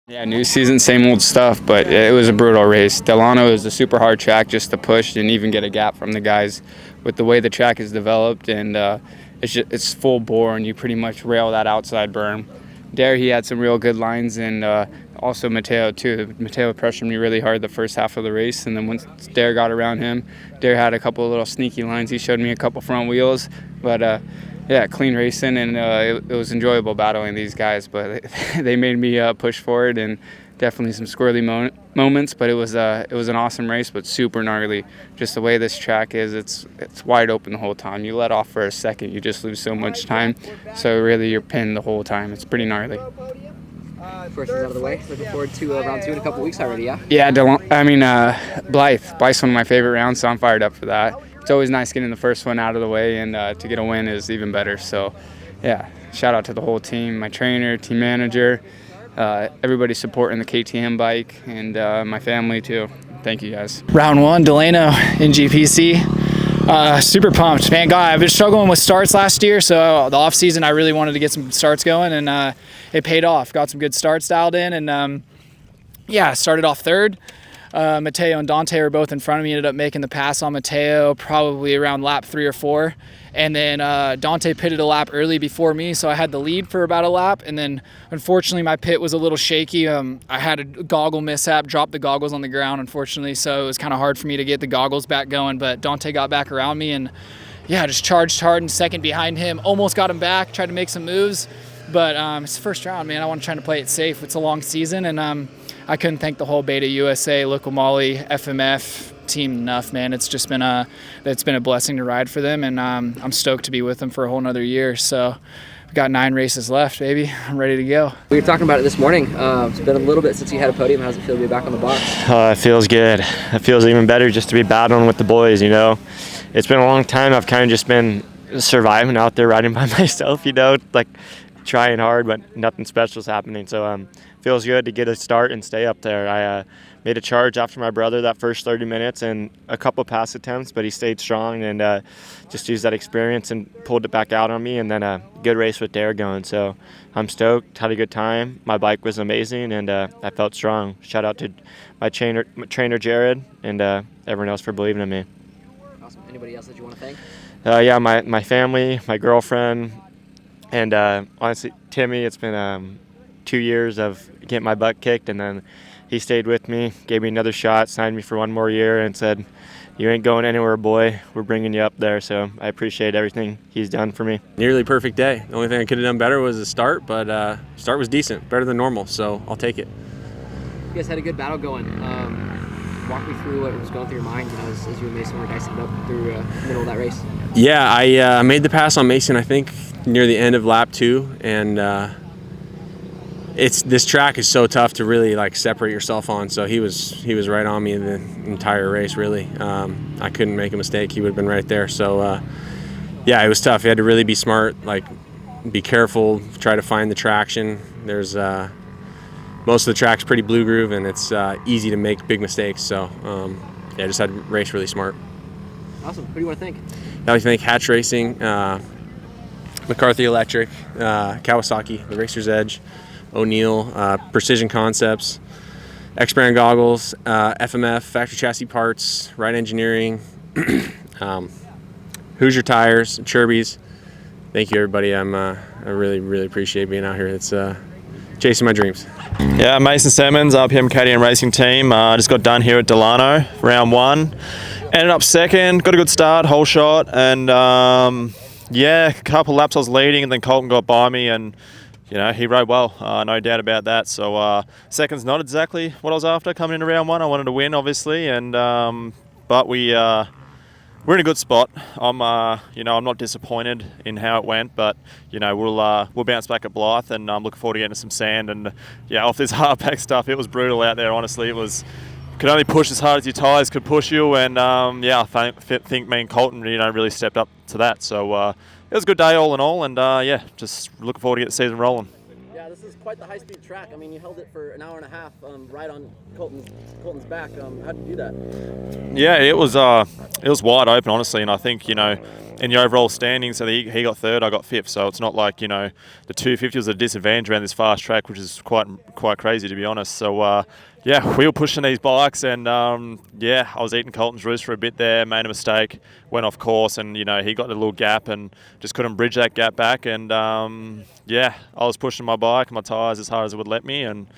Yeah, new season, same old stuff, but it was a brutal race. Delano is a super hard track just to push and even get a gap from the guys with the way the track is developed, and it's full bore, and you pretty much rail that outside berm. Dare, he had some real good lines, and also Mateo too. Mateo pressured me really hard the first half of the race, and then once Dare got around him, Dare had a couple of little sneaky lines. He showed me a couple front wheels, but yeah, clean racing, and it was enjoyable battling these guys, but they made me push forward, and definitely some squirrely moments, but it was an awesome race, but super gnarly. Just the way this track is, it's wide open the whole time. You let off for a second, you just lose so much time, so really you're pinned the whole time. It's pretty gnarly. First one's out of the way. Looking forward to round 2 in a couple weeks already, yeah? Yeah, Blythe's one of my favorite rounds, so I'm fired up for that. It's always nice getting the first one out of the way, and to get a win is even better. So, yeah, shout out to the whole team, my trainer, team manager, everybody supporting the KTM bike, and my family too. Thank you guys. Round 1, Delano, NGPC. Super pumped, man. God, I've been struggling with starts last year, so the off season I really wanted to get some starts going, and it paid off. Got some good starts dialed in, and yeah, started off third. Mateo and Dante were both in front of me. Ended up making the pass on Mateo probably around lap 3 or 4. And then Dante pitted a lap early before me, so I had the lead for about a lap. And then unfortunately my pit was a little shaky. I had a goggle mishap, dropped the goggles on the ground unfortunately, so it was kind of hard for me to get the goggles back going. But Dante got back around me, and yeah, just charged hard and second behind him. Almost got him back, tried to make some moves. But it's the first round, man. I want to try to play it safe. It's a long season, and I couldn't thank the whole Beta USA, Local Molly, FMF team enough, man. It's been a blessing to ride for them, and I'm stoked to be with them for a whole nother year. So we've got 9 races left, baby. I'm ready to go. We were talking about it this morning. It's been a little bit since you had a podium. How does it feel to be back on the box? It feels good. It feels even better just to be battling with the boys, you know. It's been a long time. I've kind of just been surviving out there riding by myself, you know, like trying hard, but nothing special is happening. So feels good to get a start and stay up there. I made a charge after my brother that first 30 minutes and a couple pass attempts, but he stayed strong and just used that experience and pulled it back out on me, and then a good race with Dare going. So I'm stoked, had a good time. My bike was amazing, and I felt strong. Shout out to my trainer Jared, and everyone else for believing in me. Awesome. Anybody else that you want to thank? Yeah, my family, my girlfriend, and honestly, Timmy. It's been 2 years of getting my butt kicked, and then he stayed with me, gave me another shot, signed me for 1 more year, and said, "You ain't going anywhere, boy. We're bringing you up there." So I appreciate everything he's done for me. Nearly perfect day. The only thing I could have done better was the start, but start was decent, better than normal, so I'll take it. You guys had a good battle going. Walk me through what was going through your mind, you know, as you and Mason were dicing it up through the middle of that race. Yeah, I made the pass on Mason, I think, near the end of lap 2, and this track is so tough to really like separate yourself on. So he was right on me the entire race, really. I couldn't make a mistake. He would have been right there. So yeah, it was tough. You had to really be smart, like be careful, try to find the traction. There's most of the track's pretty blue groove, and it's easy to make big mistakes. So yeah, just had to race really smart. Awesome. Who do you want to thank? I would thank Hatch Racing, McCarthy Electric, Kawasaki, the Racer's Edge, O'Neill, Precision Concepts, X-Brand Goggles, FMF, Factory Chassis Parts, Ride Engineering, Hoosier Tires, Chirby's. Thank you, everybody. I really, really appreciate being out here. It's chasing my dreams. Yeah, Mason Semmens, RPM KTM Racing Team. Just got done here at Delano, round 1. Ended up second, got a good start, whole shot, and yeah, a couple laps I was leading, and then Colton got by me, and you know, he rode well, no doubt about that. So second's not exactly what I was after coming into round 1. I wanted to win, obviously, and but we're in a good spot. I'm not disappointed in how it went, but you know, we'll bounce back at Blythe, and I'm looking forward to getting some sand. And yeah, off this hardpack stuff, it was brutal out there. Honestly, it was. Could only push as hard as your tyres could push you, and yeah, I think me and Colton, really stepped up to that. So it was a good day all in all, and yeah, just looking forward to get the season rolling. Yeah, this is quite the high-speed track. I mean, you held it for an hour and a half right on Colton's back. How did you do that? Yeah, it was wide open, honestly, and I think, you know, in the overall standings, so he got third, I got fifth, so it's not like, you know, the 250 was a disadvantage around this fast track, which is quite crazy, to be honest. So, yeah, we were pushing these bikes, and yeah, I was eating Colton's roost for a bit there, made a mistake, went off course, and, you know, he got a little gap and just couldn't bridge that gap back, and yeah, I was pushing my bike, my tyres as hard as it would let me, and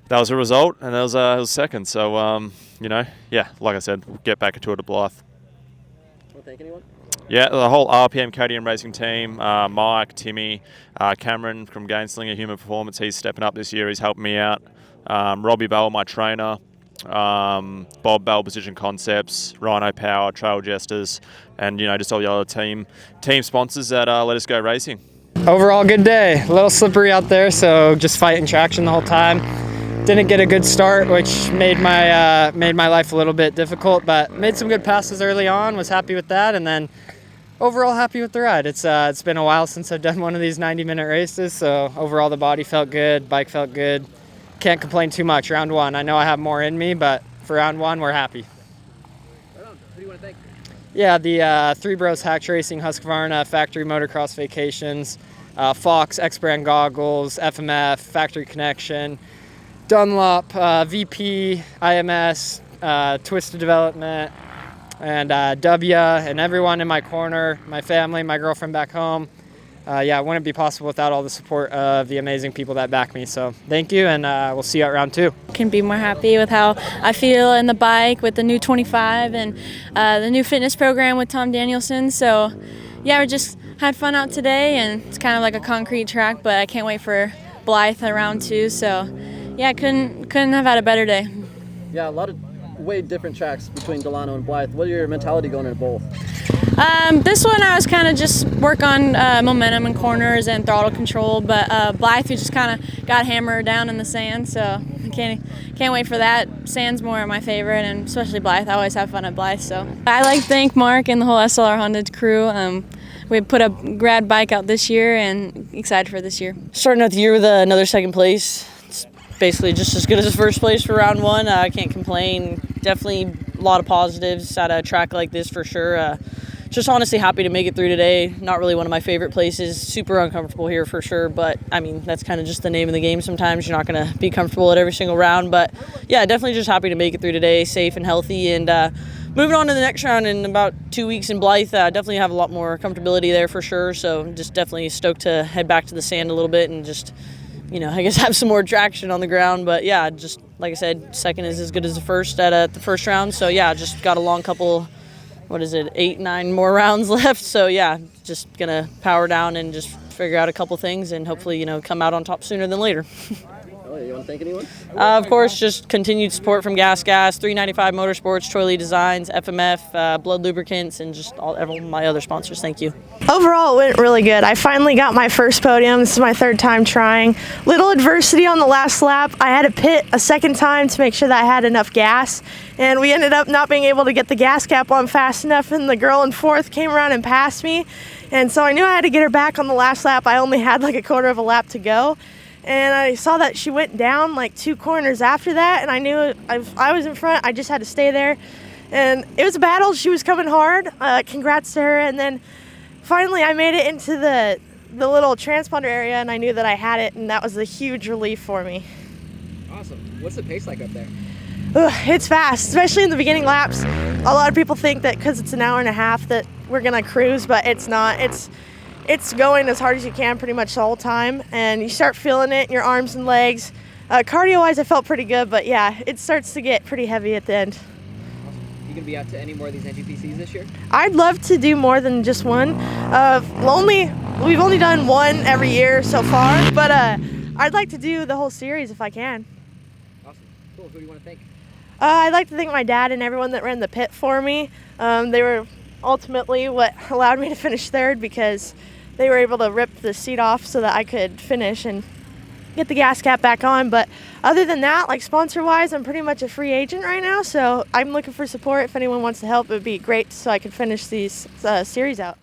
that was the result, and it was second. So, you know, yeah, like I said, we'll get back into it at Blythe. Want to thank anyone? Yeah, the whole RPM KTM racing team, Mike, Timmy, Cameron from Gainslinger Human Performance, he's stepping up this year, he's helping me out. Robbie Bell, my trainer, Bob Bell, Precision Concepts, Rhino Power, Trail Jesters, and, you know, just all the other team sponsors that let us go racing. Overall, good day. A little slippery out there, so just fighting traction the whole time. Didn't get a good start, which made my life a little bit difficult, but made some good passes early on, was happy with that, and then overall happy with the ride. It's been a while since I've done one of these 90-minute races, so overall the body felt good, bike felt good. Can't complain too much. Round one, I know I have more in me, but for round one, we're happy. Right on. Who do you want to thank? Yeah, the Three Bros Hatch Racing, Husqvarna, Factory Motocross Vacations, Fox, X-Brand Goggles, FMF, Factory Connection, Dunlop, VP, IMS, Twisted Development, and W, and everyone in my corner, my family, my girlfriend back home. Yeah, it wouldn't be possible without all the support of the amazing people that back me. So thank you, and we'll see you at round two. Can be more happy with how I feel in the bike with the new 25 and the new fitness program with Tom Danielson. So yeah, we just had fun out today, and it's kind of like a concrete track, but I can't wait for Blythe at round two. So yeah, couldn't have had a better day. Yeah, a lot of way different tracks between Delano and Blythe. What are your mentality going into both? This one I was kind of just work on momentum and corners and throttle control, but Blythe we just kind of got hammered down in the sand, so I can't wait for that. Sand's more my favorite, and especially Blythe. I always have fun at Blythe, so I like to thank Mark and the whole SLR Honda crew. We put a grad bike out this year, and excited for this year. Starting out the year with another second place. It's basically just as good as the first place for round one. I can't complain. Definitely a lot of positives at a track like this for sure. Just honestly happy to make it through today. Not really one of my favorite places. Super uncomfortable here for sure, but I mean, that's kind of just the name of the game sometimes. You're not going to be comfortable at every single round, but yeah, definitely just happy to make it through today, safe and healthy, and moving on to the next round in about 2 weeks in Blythe. Definitely have a lot more comfortability there for sure, so just definitely stoked to head back to the sand a little bit and just, you know, I guess have some more traction on the ground. But yeah, just like I said, second is as good as the first at the first round, so yeah, just got a long couple, 8, 9 more rounds left. So yeah, just gonna power down and just figure out a couple things and hopefully, you know, come out on top sooner than later. You want to thank anyone? Of course, just continued support from Gas, 395 Motorsports, Troy Lee Designs, FMF, Blood Lubricants, and just all my other sponsors. Thank you. Overall, it went really good. I finally got my first podium. This is my third time trying. Little adversity on the last lap. I had to pit a second time to make sure that I had enough gas, and we ended up not being able to get the gas cap on fast enough, and the girl in fourth came around and passed me, and so I knew I had to get her back on the last lap. I only had like a quarter of a lap to go, and I saw that she went down like 2 corners after that, and I knew if I was in front, I just had to stay there. And it was a battle. She was coming hard. Congrats to her. And then finally I made it into the little transponder area, and I knew that I had it, and that was a huge relief for me. Awesome. What's the pace like up there? It's fast, especially in the beginning laps. A lot of people think that because it's an hour and a half that we're going to cruise, but it's not. It's going as hard as you can pretty much the whole time, and you start feeling it in your arms and legs. Cardio-wise, I felt pretty good, but yeah, it starts to get pretty heavy at the end. You gonna be out to any more of these NGPCs this year? I'd love to do more than just one. We've only done one every year so far, but I'd like to do the whole series if I can. Awesome. Cool. Who do you want to thank? I'd like to thank my dad and everyone that ran the pit for me. They were ultimately what allowed me to finish third, because they were able to rip the seat off so that I could finish and get the gas cap back on. But other than that, like sponsor-wise, I'm pretty much a free agent right now, so I'm looking for support. If anyone wants to help, it would be great so I could finish these series out.